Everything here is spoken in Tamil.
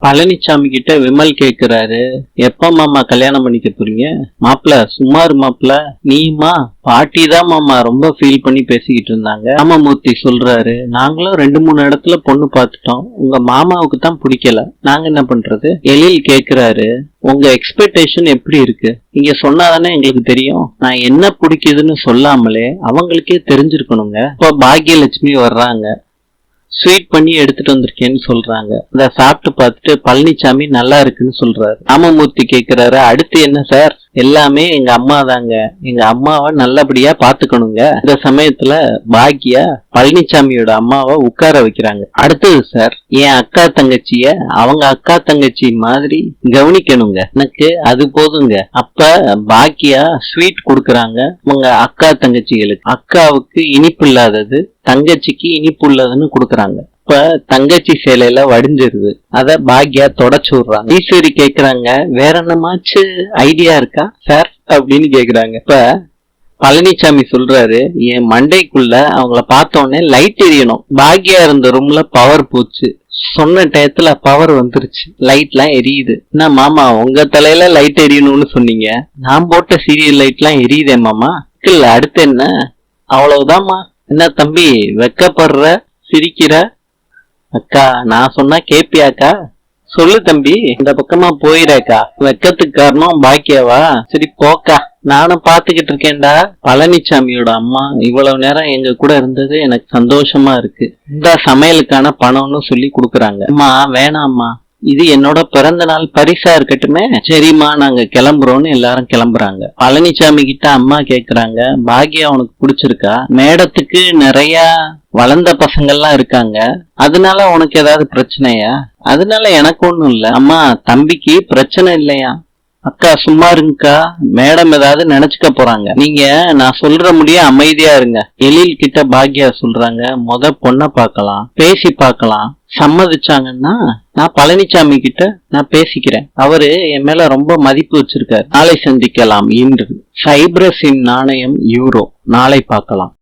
பழனிசாமி கிட்ட விமல் கேக்குறாரு, எப்ப மாமா கல்யாணம் பண்ணிக்க போறீங்க? மாப்பிள சும்மாரு மாப்பிள, நீமா பாட்டி தான் மாமா ரொம்ப ஃபீல் பண்ணி பேசிக்கிட்டு இருந்தாங்க. ராமமூர்த்தி சொல்றாரு, நாங்களும் 2-3 இடத்துல பொண்ணு பார்த்துட்டோம், உங்க மாமாவுக்கு தான் பிடிக்கல, நாங்க என்ன பண்றது? எழில் கேக்குறாரு, உங்க எக்ஸ்பெக்டேஷன் எப்படி இருக்கு? நீங்க சொன்னாதானே எங்களுக்கு தெரியும். நான் என்ன பிடிக்குதுன்னு சொல்லாமலே அவங்களுக்கே தெரிஞ்சிருக்கணுங்க. இப்போ பாக்யலட்சுமி வர்றாங்க, ஸ்வீட் பண்ணி எடுத்துட்டு வந்திருக்கேன்னு சொல்றாங்க. அத சாப்பிட்டு பார்த்துட்டு பழனிசாமி நல்லா இருக்குன்னு சொல்றாரு. ராமமூர்த்தி கேக்குறாரு, அடுத்து என்ன சார்? எல்லாமே எங்க அம்மா தாங்க, எங்க அம்மாவை நல்லபடியா பாத்துக்கணுங்க. இந்த சமயத்துல பாக்யா பழனிசாமியோட அம்மாவை உட்கார வைக்கிறாங்க. அடுத்தது சார், என் அக்கா தங்கச்சிய அவங்க அக்கா தங்கச்சி மாதிரி கவனிக்கணுங்க, எனக்கு அது போதுங்க. அப்ப பாக்யா ஸ்வீட் கொடுக்கறாங்க உங்க அக்கா தங்கச்சிகளுக்கு. அக்காவுக்கு இனிப்பு இல்லாதது, தங்கச்சிக்கு இனிப்பு உள்ளதுன்னு கொடுக்கறாங்க. இப்ப தங்கச்சி சேலையில வடிஞ்சிருது, அத பாக்யா தொடச்சு விடுறாங்க. ஈஸ்வரி கேக்குறாங்க, வேற என்னமாச்சு ஐடியா இருக்கா சார் அப்படின்னு கேக்குறாங்க. இப்ப பழனிசாமி சொல்றாரு, என் மண்டைக்குள்ள அவங்கள பார்த்தோன்னே லைட் எரியணும். பாக்யா இருந்த ரூம்ல பவர் போச்சு, சொன்ன டயத்துல பவர் வந்துருச்சு, லைட் எல்லாம் எரியுது. என்ன மாமா உங்க தலையில லைட் எரியணும்னு சொன்னீங்க, நான் போட்ட சீரியல் லைட் எல்லாம் எரியுதே மாமா. இல்ல அடுத்து என்ன? அவ்வளவுதான்மா. என்ன தம்பி வெக்கப்படுற, சிரிக்கிற? அக்கா நான் சொன்னா கேப்பியாக்கா? சொல்லு தம்பி, இந்த பக்கமா போயிடாக்கா. வெக்கத்துக்கு காரணம் பாக்கியாவா? சரி போக்கா, நானும் பாத்துக்கிட்டு இருக்கேன்டா. பழனிசாமியோட அம்மா இவ்வளவு நேரம் எங்க கூட இருந்தது எனக்கு சந்தோஷமா இருக்கு. இந்த சமையலுக்கான பணம்னு சொல்லி குடுக்கறாங்க. அம்மா வேணாம்மா, இது என்னோட பிறந்த நாள் பரிசா இருக்கட்டுமே. சரிம்மா நாங்க கிளம்புறோம்னு எல்லாரும் கிளம்புறாங்க. பழனிசாமி கிட்ட அம்மா கேக்குறாங்க, பாக்யா உனக்கு பிடிச்சிருக்கா? மேடத்துக்கு நிறைய வளர்ந்த பசங்கள்லாம் இருக்காங்க, அதனால உனக்கு ஏதாவது பிரச்சனையா? அதனால எனக்கு ஒண்ணும் இல்ல அம்மா, தம்பிக்கு பிரச்சனை இல்லையா? அக்கா சும்மா இருங்கக்கா, மேடம் ஏதாவது நினைச்சுக்க போறாங்க, நீங்க நான் சொல்ற முடிய அமைதியா இருங்க. எழில் கிட்ட பாக்யா சொல்றாங்க, முத பொண்ண பார்க்கலாம், பேசி பார்க்கலாம், சம்மதிச்சாங்கன்னா நான் பழனிசாமி கிட்ட நான் பேசிக்கிறேன், அவரு என் மேல ரொம்ப மதிப்பு வச்சிருக்காரு. நாளை சந்திக்கலாம். இன்று சைப்ரஸின் நாணயம் யூரோ, நாளை பார்க்கலாம்.